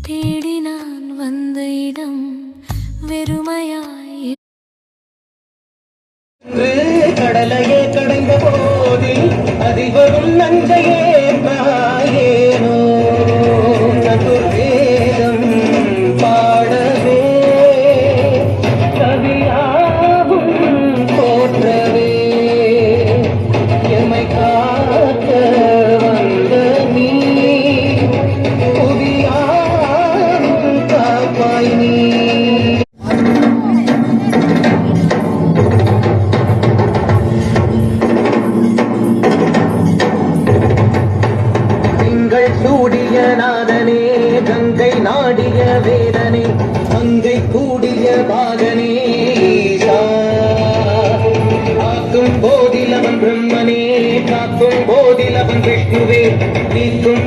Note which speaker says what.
Speaker 1: தேடி நான் வந்த இடம் வெறுமையாய்
Speaker 2: கடலையே கடைந்த போதில் அதில் வரும் நஞ்சையே ஏனோ வேதம் பாடவே கவியாகும் போற்றவே எமை காக்க வந்த நீ புதியாகும் காப்பாய் நீ. சூடிய நாதனே கங்கை நாடிய வேதனே அங்கை கூடிய பாகனே காக்கும் போதிலவன் பிரம்மனே காக்கும் போதிலவன் விஷ்ணுவே நீக்கும்